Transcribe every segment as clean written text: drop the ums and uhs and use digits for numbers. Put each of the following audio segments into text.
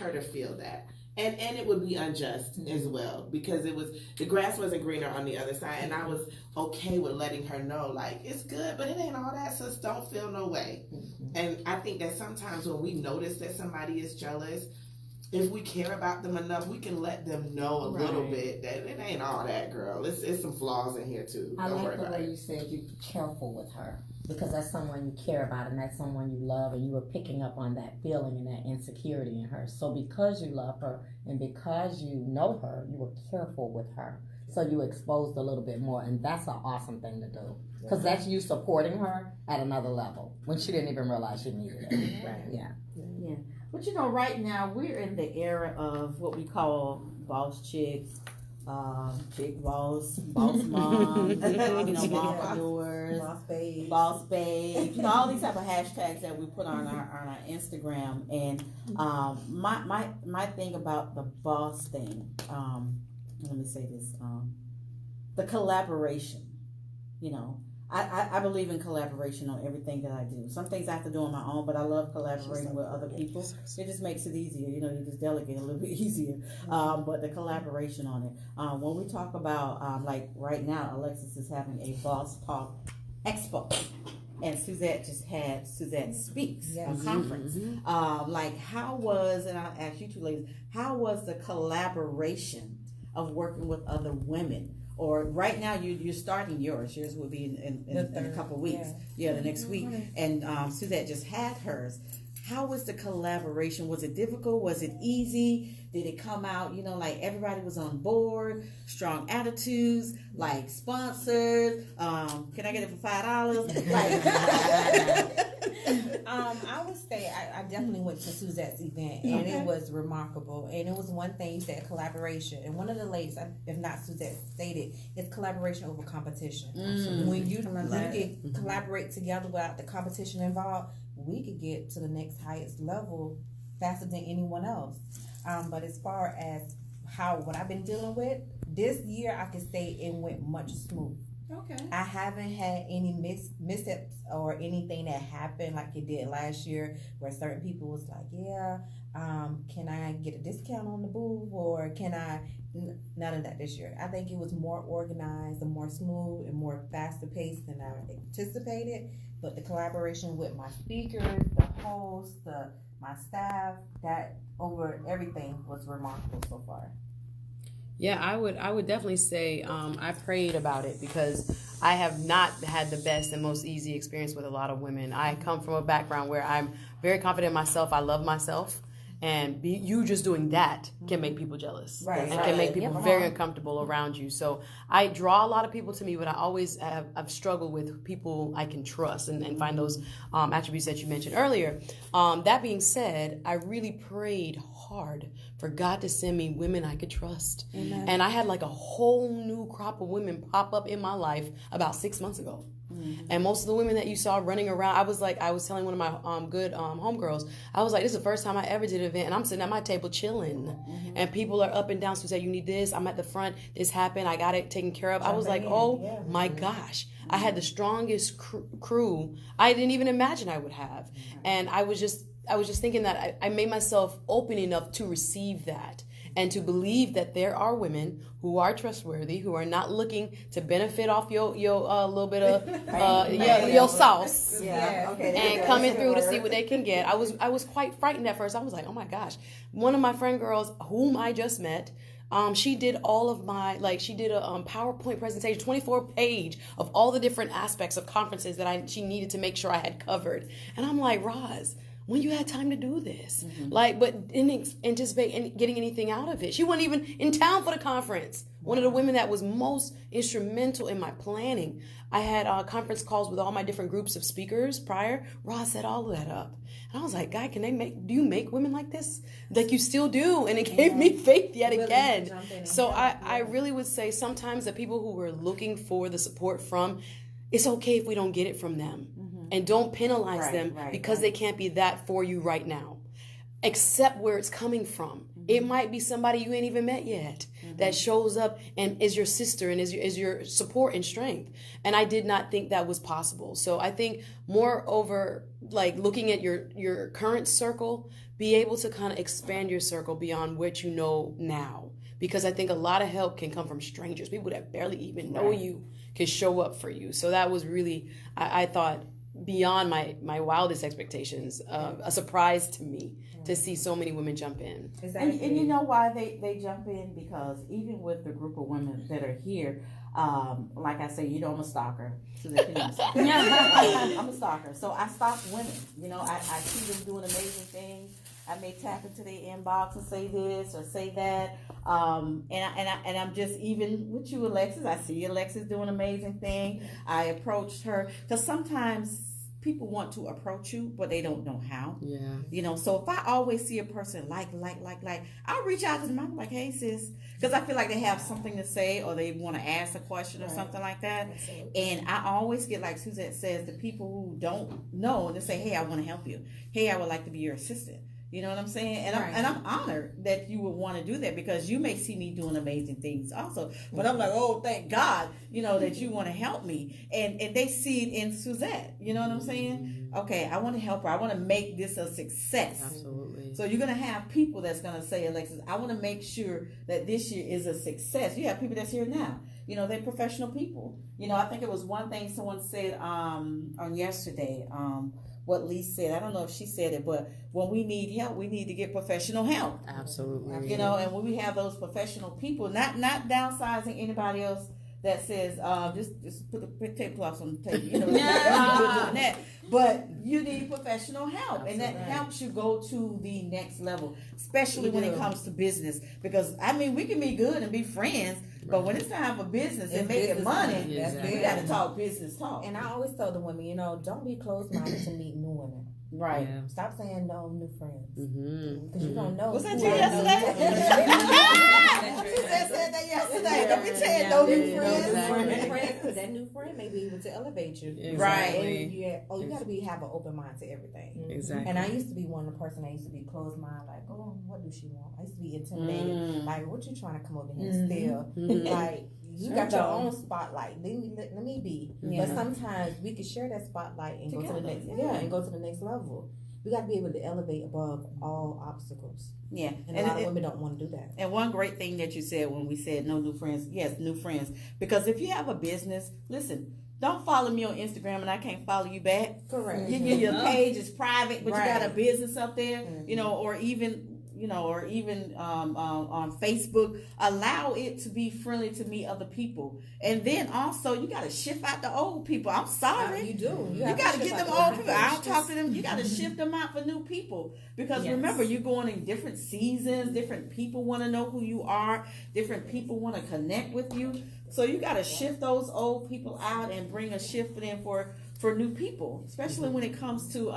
her to feel that. And it would be unjust as well, because the grass wasn't greener on the other side, and I was okay with letting her know, like, it's good, but it ain't all that, so don't feel no way. And I think that sometimes when we notice that somebody is jealous, if we care about them enough, we can let them know a little bit that it ain't all that, girl. It's some flaws in here too. I like the way you said you're careful with her, because that's someone you care about and that's someone you love, and you were picking up on that feeling and that insecurity in her. So because you love her and because you know her, you were careful with her. So you exposed a little bit more, and that's an awesome thing to do, because that's you supporting her at another level when she didn't even realize she needed it. Right. Yeah. But right now we're in the era of what we call boss chicks, chick boss, boss moms, mompreneurs, boss babes, all these type of hashtags that we put on our Instagram. And my thing about the boss thing, let me say this, the collaboration, I believe in collaboration on everything that I do. Some things I have to do on my own, but I love collaborating with other people. It just makes it easier. You just delegate a little bit easier. But the collaboration on it. When we talk about, like right now, Alexis is having a Boss Talk Expo. And Suzette just had Suzette Speaks, a conference. Like, how was, and I'll ask you two ladies, how was the collaboration of working with other women? Or right now you're starting yours. Yours will be in a couple of weeks. The next week. And Suzette just had hers. How was the collaboration? Was it difficult? Was it easy? Did it come out, like everybody was on board, strong attitudes, like sponsors? Can I get it for $5? I would say I definitely went to Suzette's event, and it was remarkable. And it was one thing, you said collaboration. And one of the ladies, if not Suzette, stated, it's collaboration over competition. When you can collaborate together without the competition involved, we could get to the next highest level faster than anyone else. But as far as what I've been dealing with, this year I could say it went much smooth. Okay. I haven't had any missteps or anything that happened like it did last year, where certain people was like, can I get a discount on the booth, or can I? None of that this year. I think it was more organized and more smooth and more faster paced than I anticipated. But the collaboration with my speakers, the hosts, my staff, that over everything was remarkable so far. Yeah, I would definitely say I prayed about it, because I have not had the best and most easy experience with a lot of women. I come from a background where I'm very confident in myself. I love myself. And you just doing that can make people jealous. Right. And can make people very uncomfortable around you. So I draw a lot of people to me, but I always I've struggled with people I can trust and find those attributes that you mentioned earlier. That being said, I really prayed hard for God to send me women I could trust. Amen. And I had like a whole new crop of women pop up in my life about 6 months ago. And most of the women that you saw running around, I was telling one of my good homegirls, I was like, this is the first time I ever did an event, and I'm sitting at my table chilling, and people are up and down. So say, you need this, I'm at the front, this happened, I got it taken care of. I was like, oh my gosh, I had the strongest crew I didn't even imagine I would have. And I was just thinking that I made myself open enough to receive that. And to believe that there are women who are trustworthy, who are not looking to benefit off your little bit of your sauce, and coming through to see what they can get. I was quite frightened at first. I was like, oh my gosh. One of my friend girls, whom I just met, she did all of my, she did a PowerPoint presentation, 24-page of all the different aspects of conferences that she needed to make sure I had covered. And I'm like, Roz, when you had time to do this? But didn't anticipate getting anything out of it. She wasn't even in town for the conference. One of the women that was most instrumental in my planning. I had conference calls with all my different groups of speakers prior. Roz set all of that up. And I was like, God, do you make women like this? Like, you still do. And it gave me faith yet again. So I really would say sometimes the people who we're looking for the support from, it's okay if we don't get it from them. And don't penalize them because they can't be that for you right now. Accept where it's coming from. It might be somebody you ain't even met yet. that shows up and is your sister and is your support and strength. And I did not think that was possible. So I think moreover, like looking at your current circle, be able to kind of expand your circle beyond what you know now. Because I think a lot of help can come from strangers, people that barely even know you can show up for you. So that was really, I thought, beyond my wildest expectations, a surprise to me to see so many women jump in. And you know why they jump in? Because even with the group of women that are here, like I say, I'm a stalker. So that you know, I'm a stalker. So I stalk women. I see them doing amazing things. I may tap into their inbox and say this or say that. And I'm just, even with you, Alexis, I see Alexis doing an amazing thing. I approached her because sometimes people want to approach you, but they don't know how. Yeah. So if I always see a person like, I'll reach out to them. I'm like, hey, sis. Because I feel like they have something to say or they want to ask a question or something like that. Absolutely. And I always get, like Suzette says, the people who don't know, they say, hey, I want to help you. Hey, I would like to be your assistant. You know what I'm saying? And I'm honored that you would want to do that because you may see me doing amazing things also. But I'm like, oh, thank God, that you want to help me. And they see it in Suzette. You know what I'm saying? Okay, I want to help her. I want to make this a success. Absolutely. So you're going to have people that's going to say, Alexis, I want to make sure that this year is a success. You have people that's here now. They're professional people. I think it was one thing someone said on yesterday, what Lee said. I don't know if she said it, but when we need help, we need to get professional help. Absolutely. And when we have those professional people, not downsizing anybody else that says, just put the tablecloths on the table, doing that. But you need professional help, and that helps you go to the next level, especially when it comes to business. Because we can be good and be friends, but when it's time for business and making money, we got to talk business talk. And I always tell the women, don't be closed-minded to meet new women. Right. Yeah. Stop saying no new friends. Because you don't know. Was that you yesterday? Suzette said that yesterday. Don't be saying no new friends. Because that new friend may be able to elevate you. Exactly. Right. You got to have an open mind to everything. Exactly. And I used to be one of the person that used to be closed minded, like, oh, what does she want? I used to be intimidated. Like, what you trying to come over here and steal? Like, you got your own spotlight. Let me be. But sometimes we can share that spotlight and go to the next. And go to the next level. We got to be able to elevate above all obstacles. Yeah, and a lot of women don't want to do that. And one great thing that you said when we said no new friends, yes, new friends. Because if you have a business, listen. Don't follow me on Instagram and I can't follow you back. Correct. Your page is private, but you got a business up there, or even on Facebook. Allow it to be friendly to meet other people. And then also, you got to shift out the old people. I'm sorry. You do. You got to get them old people. I don't talk to them. You got to shift them out for new people. Because remember, you're going in different seasons. Different people want to know who you are. Different people want to connect with you. So you got to shift those old people out and bring a shift in for new people, especially when it comes to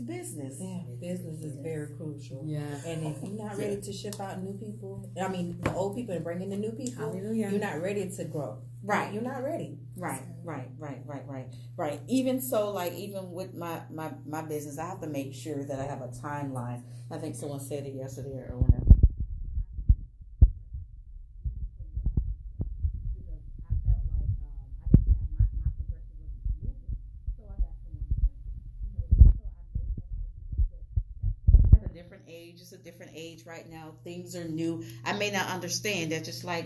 business. Yeah, business is very crucial. Yeah. And if you're not ready to shift out new people, the old people and bring in the new people, you're not ready to grow. Right. You're not ready. Right. Even so, even with my business, I have to make sure that I have a timeline. I think someone said it yesterday or whenever. It's a different age right now. Things are new. I may not understand that. Just like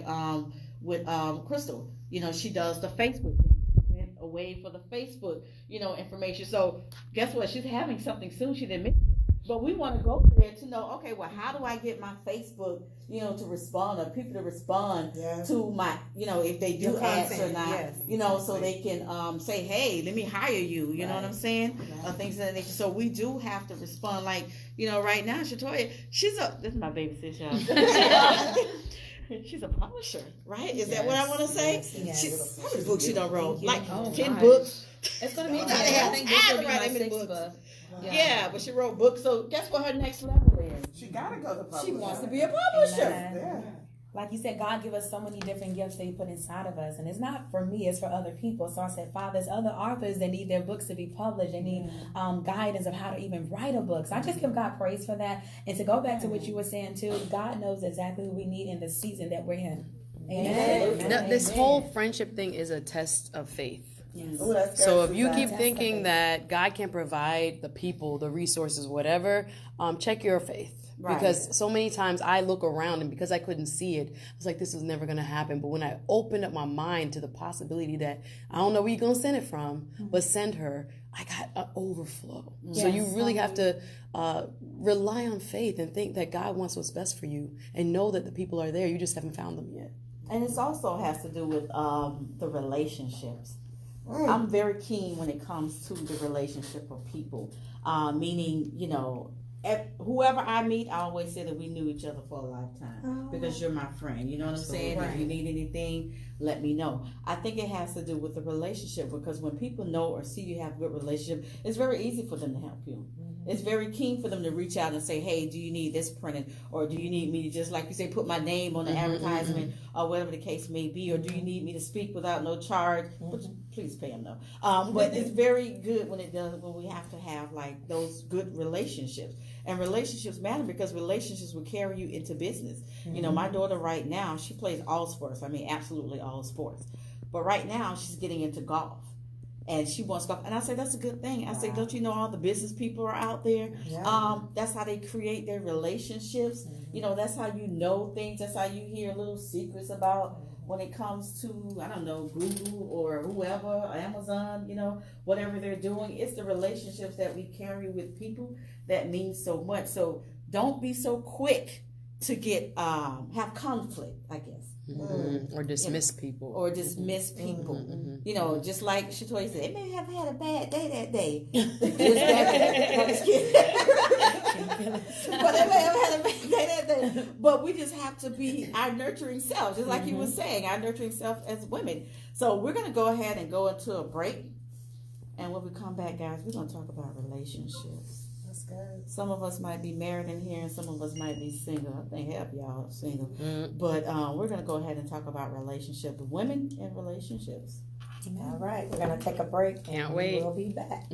with Crystal, she does the Facebook thing. She went away for the Facebook, information. So guess what? She's having something soon. She didn't mention it. But we want to go there to know, okay, well, how do I get my Facebook, to respond, or people to respond to my, if they do ads or not, so they can say, hey, let me hire you. You know what I'm saying? Things of that nature. So we do have to respond. Like, right now, Shatoya, this is my baby sis, y'all. She's a publisher, right? Is that what I want to say? Yes. How many books she done wrote? Like 10 books. It's going to be I think this will be my 6th book. Yeah, but she wrote books. So guess what her next level is? She gotta go to publisher. She wants to be a publisher. Yeah. Like you said, God give us so many different gifts that He put inside of us, and it's not for me; it's for other people. So I said, Father, there's other authors that need their books to be published. They need guidance of how to even write a book. So I just give God praise for that. And to go back to what you were saying too, God knows exactly what we need in the season that we're in. Amen. This whole friendship thing is a test of faith. Yes. Ooh, that's So good, if you Suzette. keep thinking that God can provide the people, the resources, whatever, check your faith. Right. Because so many times I look around and because I couldn't see it, I was like, this is never going to happen. But when I opened up my mind to the possibility that I don't know where you're going to send it from, but send her, I got an overflow. So you really have to rely on faith and think that God wants what's best for you and know that the people are there. You just haven't found them yet. And it also has to do with the relationships. I'm very keen when it comes to the relationship of people, meaning, you know, whoever I meet, I always say that we knew each other for a lifetime because you're my friend. You know what I'm saying? Right. If you need anything, let me know. I think it has to do with the relationship because when people know or see you have a good relationship, it's very easy for them to help you. It's very keen for them to reach out and say, hey, do you need this printed? Or do you need me to just, like you say, put my name on the advertisement or whatever the case may be? Or do you need me to speak without no charge? But please pay them, though. But it's very good when we have to have, like, those good relationships. And relationships matter because relationships will carry you into business. You know, my daughter right now, she plays all sports. I mean, absolutely all sports. But right now, she's getting into golf. And she wants golf. And I say, that's a good thing. I say, don't you know all the business people are out there? Yeah. That's how they create their relationships. You know, that's how you know things. That's how you hear little secrets about when it comes to, I don't know, Google or whoever, Amazon, you know, whatever they're doing. It's the relationships that we carry with people that means so much. So don't be so quick to get, have conflict, I guess. Or dismiss people. Or dismiss people. You know, just like Shatoya said, they may have had a bad day that day. I'm just kidding. But they may have had a bad day that day. But we just have to be our nurturing self, just like you were saying, our nurturing self as women. So we're going to go ahead and go into a break. And when we come back, guys, we're going to talk about relationships. That's good. Some of us might be married in here and some of us might be single. I think half y'all are single. But we're going to go ahead and talk about relationships, women and relationships. All right, we're going to take a break. Can't wait. We'll be back.